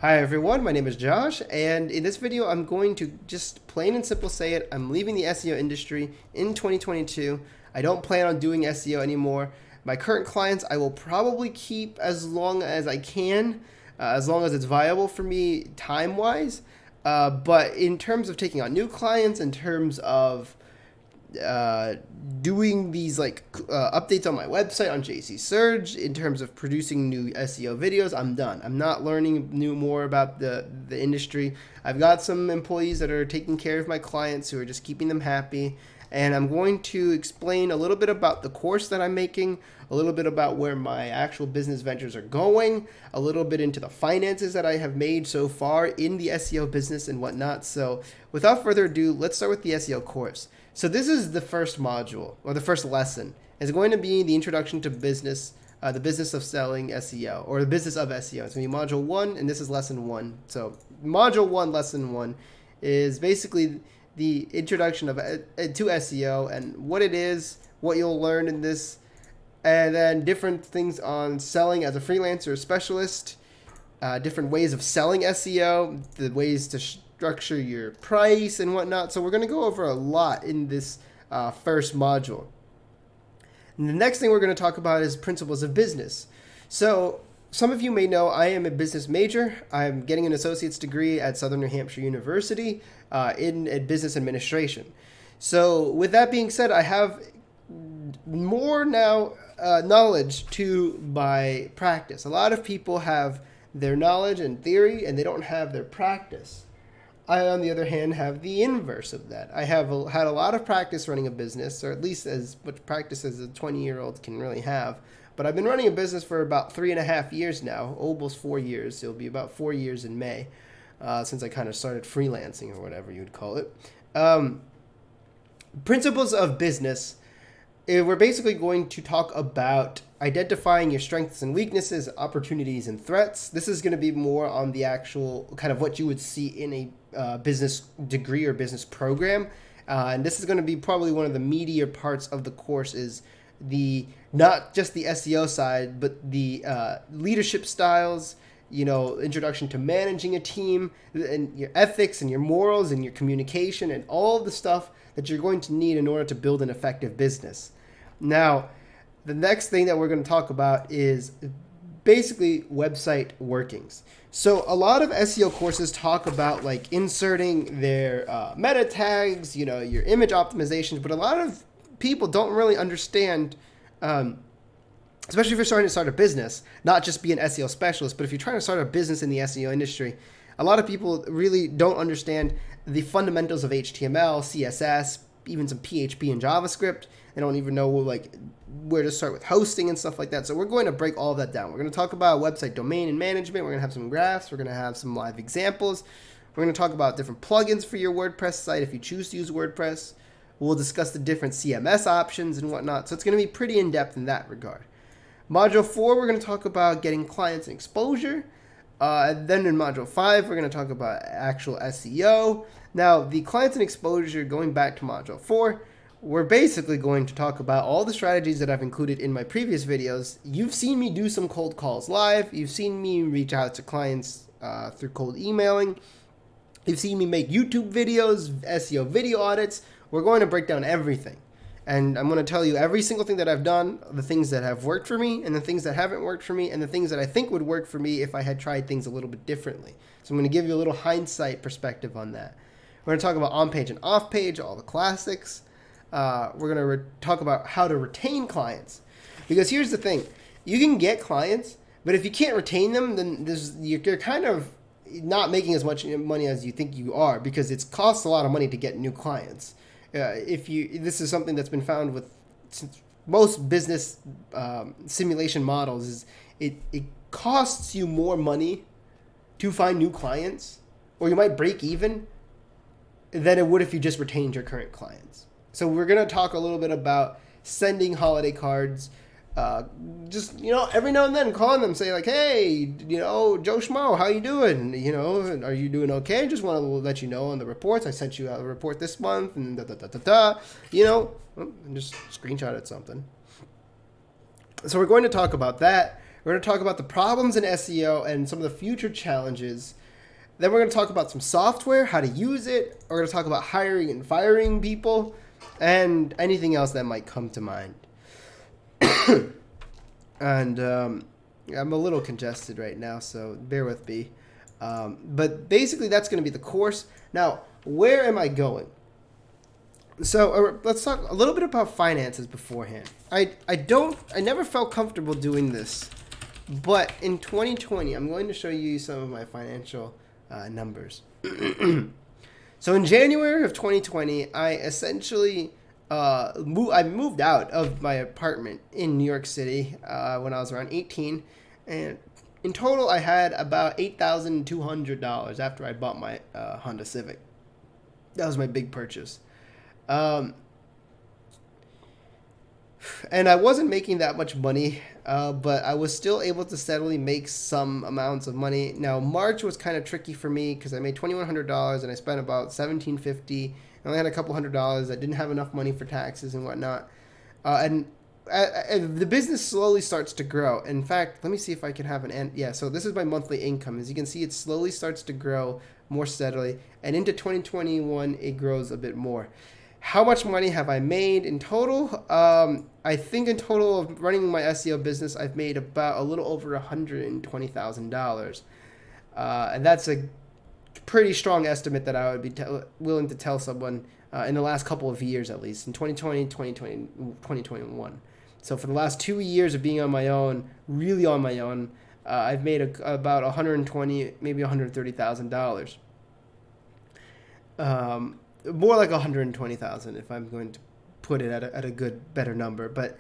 Hi everyone, my name is Josh, and in this video I'm going to just plain and simple say it. I'm leaving the SEO industry in 2022. I don't plan on doing SEO anymore. My current clients I will probably keep as long as I can, as long as it's viable for me time-wise. But in terms of taking on new clients, in terms of doing these updates on my website on JC Surge, in terms of producing new SEO videos, I'm done. I'm not learning more about the industry. I've got some employees that are taking care of my clients who are just keeping them happy. And I'm going to explain a little bit about the course that I'm making, a little bit about where my actual business ventures are going, a little bit into the finances that I have made so far in the SEO business and whatnot. So without further ado, let's start with the SEO course. So this is the first module, or the first lesson. It's going to be the introduction to business, the business of selling SEO, or the business of SEO. It's going to be module 1, and this is lesson 1. So module 1, lesson 1 is basically the introduction to SEO and what it is, what you'll learn in this, and then different things on selling as a freelancer or specialist, different ways of selling SEO, the ways to structure your price and whatnot. So we're going to go over a lot in this first module. And the next thing we're going to talk about is principles of business. So some of you may know I am a business major. I'm getting an associate's degree at Southern New Hampshire University in business administration. So with that being said, I have more now knowledge to my practice. A lot of people have their knowledge and theory and they don't have their practice. I, on the other hand, have the inverse of that. I have had a lot of practice running a business, or at least as much practice as a 20-year-old can really have. But I've been running a business for about 3.5 years now, almost 4 years. It'll be about 4 years in May, since I kind of started freelancing or whatever you'd call it. Principles of business. We're basically going to talk about identifying your strengths and weaknesses, opportunities and threats. This is going to be more on the actual kind of what you would see in a business degree or business program. And this is going to be probably one of the meatier parts of the course, is the not just the SEO side, but the leadership styles, introduction to managing a team, and your ethics and your morals and your communication and all the stuff that you're going to need in order to build an effective business. Now, the next thing that we're going to talk about is basically website workings. So a lot of SEO courses talk about inserting their meta tags, your image optimizations, but a lot of people don't really understand, especially if you're starting to start a business, not just be an SEO specialist, but if you're trying to start a business in the SEO industry, a lot of people really don't understand the fundamentals of HTML, CSS, even some PHP and JavaScript. They don't even know where to start with hosting and stuff like that. So we're going to break all of that down. We're going to talk about website domain and management. We're going to have some graphs. We're going to have some live examples. We're going to talk about different plugins for your WordPress site if you choose to use WordPress. We'll discuss the different CMS options and whatnot. So it's going to be pretty in-depth in that regard. Module 4, we're going to talk about getting clients and exposure. And then in Module 5, we're going to talk about actual SEO. Now, the clients and exposure, going back to Module 4, we're basically going to talk about all the strategies that I've included in my previous videos. You've seen me do some cold calls live. You've seen me reach out to clients through cold emailing. You've seen me make YouTube videos, SEO video audits. We're going to break down everything. And I'm going to tell you every single thing that I've done, the things that have worked for me and the things that haven't worked for me and the things that I think would work for me if I had tried things a little bit differently. So I'm going to give you a little hindsight perspective on that. We're going to talk about on-page and off-page, all the classics. We're going to talk about how to retain clients. Because here's the thing. You can get clients, but if you can't retain them, then you're kind of not making as much money as you think you are, because it costs a lot of money to get new clients. This is something that's been found with most business simulation models, is it costs you more money to find new clients, or you might break even, than it would if you just retained your current clients. So we're going to talk a little bit about sending holiday cards, just, every now and then calling them, say hey, Joe Schmo, how you doing? Are you doing okay? Just want to let you know on the reports. I sent you out a report this month and and just screenshot it something. So we're going to talk about that. We're going to talk about the problems in SEO and some of the future challenges. Then we're going to talk about some software, how to use it. We're going to talk about hiring and firing people, and anything else that might come to mind. And I'm a little congested right now, so bear with me. But basically, that's going to be the course. Now, where am I going? So let's talk a little bit about finances beforehand. I never felt comfortable doing this, but in 2020, I'm going to show you some of my financial numbers. So in January of 2020, I essentially I moved out of my apartment in New York City when I was around 18, and in total, I had about $8,200 after I bought my Honda Civic. That was my big purchase. And I wasn't making that much money, but I was still able to steadily make some amounts of money. Now, March was kind of tricky for me because I made $2,100 and I spent about $1,750. I only had a couple $100. I didn't have enough money for taxes and whatnot. And the business slowly starts to grow. In fact, let me see if I can have an end. Yeah, so this is my monthly income. As you can see, it slowly starts to grow more steadily. And into 2021, it grows a bit more. How much money have I made in total? I think in total of running my SEO business, I've made about a little over $120,000. And that's a pretty strong estimate that I would be willing to tell someone in the last couple of years, at least in 2020, 2021. So for the last 2 years of being on my own, really on my own, I've made about $120,000, maybe $130,000. More like $120,000 if I'm going to put it at a good, better number. But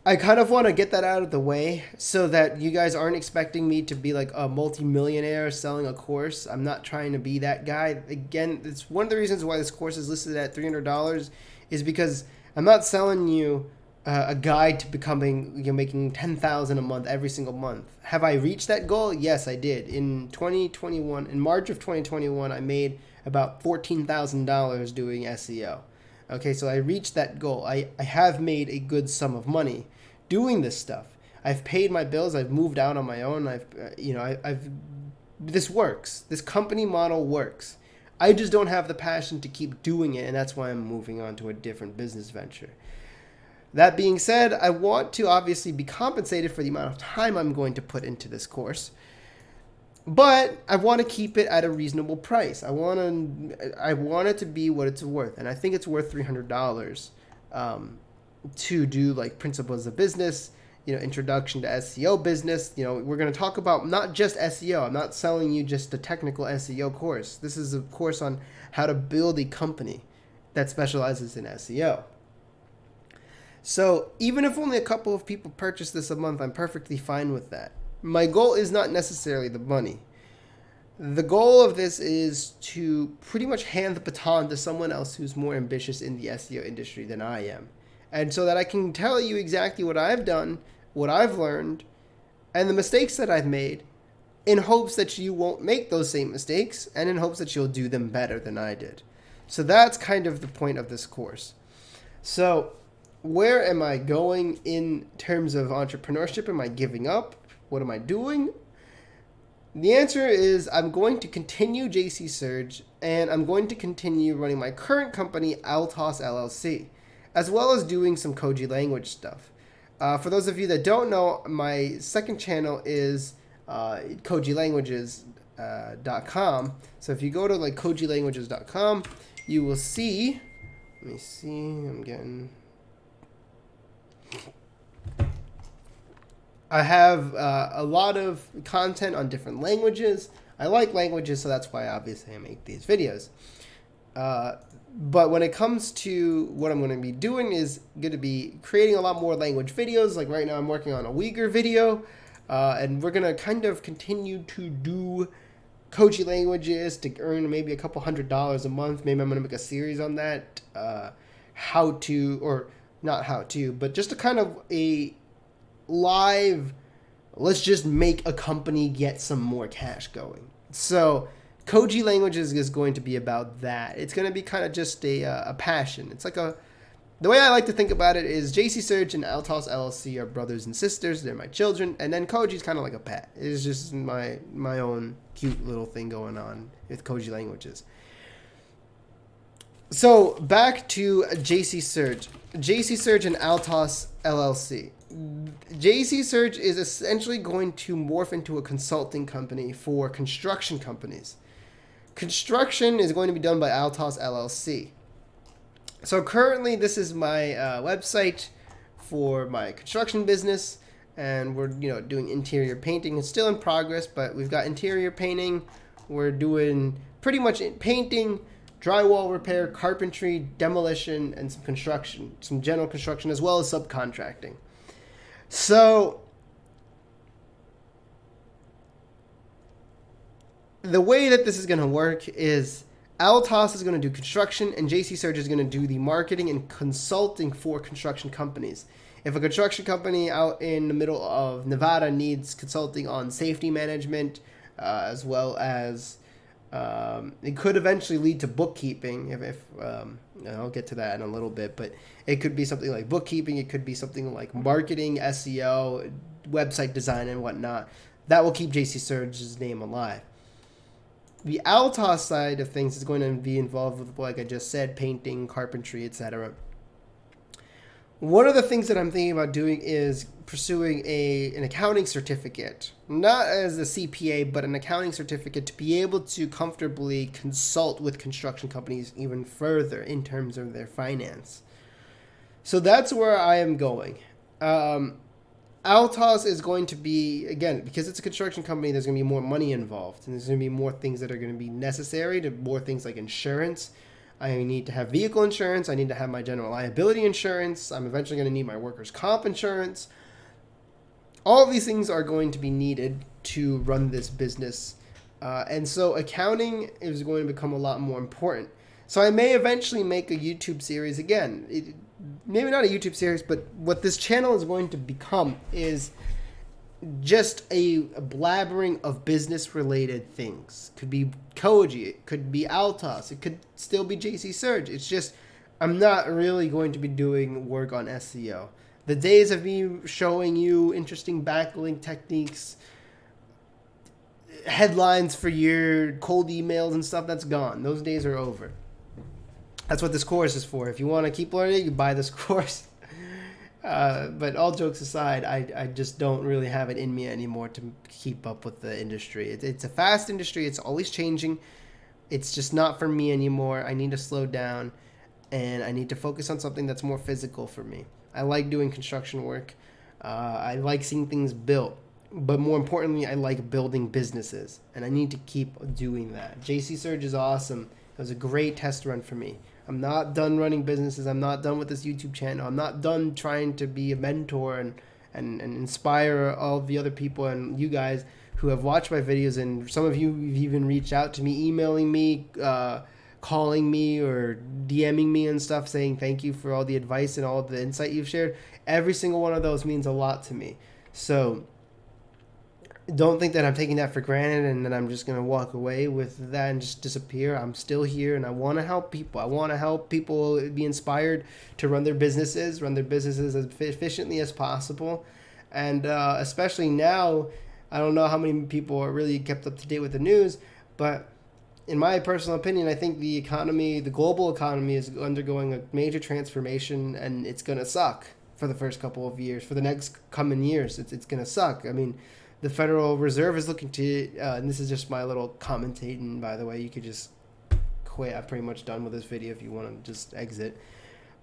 I kind of want to get that out of the way so that you guys aren't expecting me to be like a multi-millionaire selling a course. I'm not trying to be that guy. Again, it's one of the reasons why this course is listed at $300 is because I'm not selling you a guide to becoming, making $10,000 a month every single month. Have I reached that goal? Yes, I did. In 2021, in March of 2021, I made about $14,000 doing SEO. Okay, so I reached that goal. I have made a good sum of money doing this stuff. I've paid my bills. I've moved out on my own. This works. This company model works. I just don't have the passion to keep doing it, and that's why I'm moving on to a different business venture. That being said, I want to obviously be compensated for the amount of time I'm going to put into this course, but I want to keep it at a reasonable price. I want it to be what it's worth, and I think it's worth $300 to do like principles of business, introduction to SEO business. We're going to talk about not just SEO. I'm not selling you just a technical SEO course. This is a course on how to build a company that specializes in SEO. So even if only a couple of people purchase this a month, I'm perfectly fine with that. My goal is not necessarily the money. The goal of this is to pretty much hand the baton to someone else who's more ambitious in the SEO industry than I am. And so that I can tell you exactly what I've done, what I've learned, and the mistakes that I've made in hopes that you won't make those same mistakes and in hopes that you'll do them better than I did. So that's kind of the point of this course. So where am I going in terms of entrepreneurship? Am I giving up? What am I doing? The answer is I'm going to continue JC Surge, and I'm going to continue running my current company, Altos LLC, as well as doing some Koji language stuff. For those of you that don't know, my second channel is kojilanguages.com. So if you go to like kojilanguages.com, you will see, let me see, I have a lot of content on different languages. I like languages, so that's why obviously I make these videos. But when it comes to what I'm going to be doing is going to be creating a lot more language videos. Like right now I'm working on a Uyghur video, and we're going to kind of continue to do Koji languages to earn maybe a couple $100 a month. Maybe I'm going to make a series on that, but just a kind of a live, let's just make a company get some more cash going. So Koji Languages is going to be about that. It's going to be kind of just a passion. It's like The way I like to think about it is JC Surge and Altos LLC are brothers and sisters. They're my children. And then Koji's kind of like a pet. It's just my own cute little thing going on with Koji languages. So back to JC Surge. JC Surge and Altos LLC. JC Surge is essentially going to morph into a consulting company for construction companies. Construction is going to be done by Altos LLC. So currently, this is my website for my construction business, and we're doing interior painting. It's still in progress, but we've got interior painting. We're doing pretty much painting, drywall repair, carpentry, demolition, and some construction, some general construction, as well as subcontracting. So the way that this is going to work is Altos is going to do construction, and JC Surge is going to do the marketing and consulting for construction companies. If a construction company out in the middle of Nevada needs consulting on safety management, as well as it could eventually lead to bookkeeping. If I'll get to that in a little bit, but it could be something like bookkeeping. It could be something like marketing, SEO, website design, and whatnot. That will keep JC Surge's name alive. The Altos side of things is going to be involved with, like I just said, painting, carpentry, etc. One of the things that I'm thinking about doing is pursuing an accounting certificate, not as a CPA, but an accounting certificate to be able to comfortably consult with construction companies even further in terms of their finance. So that's where I am going. Altos is going to be, again, because it's a construction company, there's going to be more money involved. And there's going to be more things that are going to be necessary, more things like insurance. I need to have vehicle insurance. I need to have my general liability insurance. I'm eventually going to need my workers' comp insurance. All of these things are going to be needed to run this business. And so accounting is going to become a lot more important. So I may eventually make a YouTube series again. Maybe not a YouTube series, but what this channel is going to become is just a blabbering of business-related things. Could be Koji, it could be Altos, it could still be JC Surge. It's just, I'm not really going to be doing work on SEO. The days of me showing you interesting backlink techniques, headlines for your cold emails and stuff, that's gone. Those days are over. That's what this course is for. If you want to keep learning, you buy this course. But all jokes aside, I just don't really have it in me anymore to keep up with the industry. It's a fast industry. It's always changing. It's just not for me anymore. I need to slow down, and I need to focus on something that's more physical for me. I like doing construction work. I like seeing things built. But more importantly, I like building businesses, and I need to keep doing that. JC Surge is awesome. It was a great test run for me. I'm not done running businesses. I'm not done with this YouTube channel. I'm not done trying to be a mentor and inspire all the other people and you guys who have watched my videos. And some of you have even reached out to me, emailing me, calling me, or DMing me and stuff, saying thank you for all the advice and all the insight you've shared. Every single one of those means a lot to me. So don't think that I'm taking that for granted and that I'm just going to walk away with that and just disappear. I'm still here, and I want to help people. I want to help people be inspired to run their businesses as efficiently as possible. And especially now, I don't know how many people are really kept up to date with the news, but in my personal opinion, I think the global economy is undergoing a major transformation, and it's going to suck for the first couple of years. For the next coming years, it's going to suck. I mean, the Federal Reserve is looking to, and this is just my little commentating, by the way. You could just quit. I'm pretty much done with this video if you want to just exit.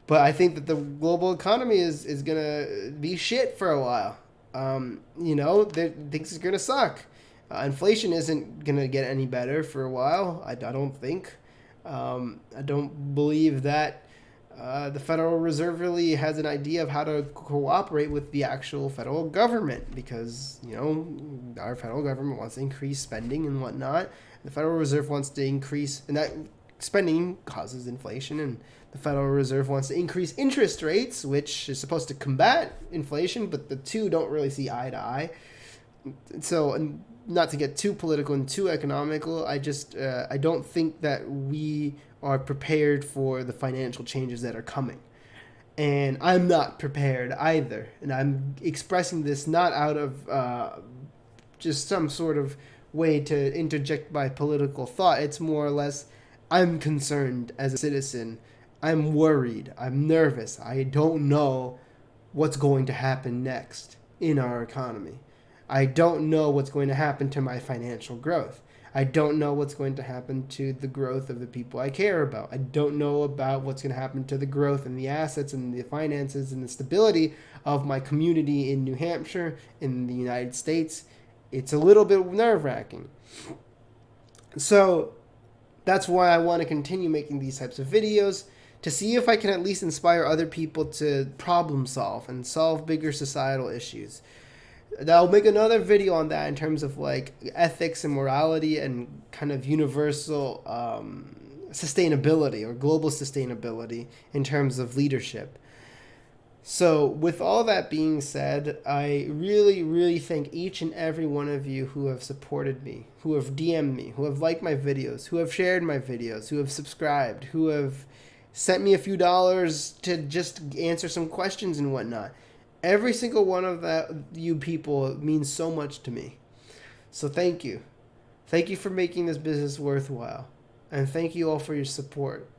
But I think that the global economy is going to be shit for a while. Things are going to suck. Inflation isn't going to get any better for a while, I don't think. I don't believe that the Federal Reserve really has an idea of how to cooperate with the actual federal government because, our federal government wants to increase spending and whatnot. The Federal Reserve wants to increase, and that spending causes inflation, and the Federal Reserve wants to increase interest rates, which is supposed to combat inflation, but the two don't really see eye to eye. So, not to get too political and too economical, I don't think that we are prepared for the financial changes that are coming. And I'm not prepared either. And I'm expressing this not out of just some sort of way to interject my political thought. It's more or less, I'm concerned as a citizen. I'm worried. I'm nervous. I don't know what's going to happen next in our economy. I don't know what's going to happen to my financial growth. I don't know what's going to happen to the growth of the people I care about. I don't know about what's going to happen to the growth and the assets and the finances and the stability of my community in New Hampshire, in the United States. It's a little bit nerve-wracking. So that's why I want to continue making these types of videos, to see if I can at least inspire other people to problem solve and solve bigger societal issues. I'll make another video on that in terms of like ethics and morality and kind of universal sustainability or global sustainability in terms of leadership. So with all that being said, I really, really thank each and every one of you who have supported me, who have DM'd me, who have liked my videos, who have shared my videos, who have subscribed, who have sent me a few dollars to just answer some questions and whatnot. Every single one of you people means so much to me. So thank you. Thank you for making this business worthwhile. And thank you all for your support.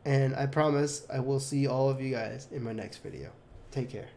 And I promise I will see all of you guys in my next video. Take care.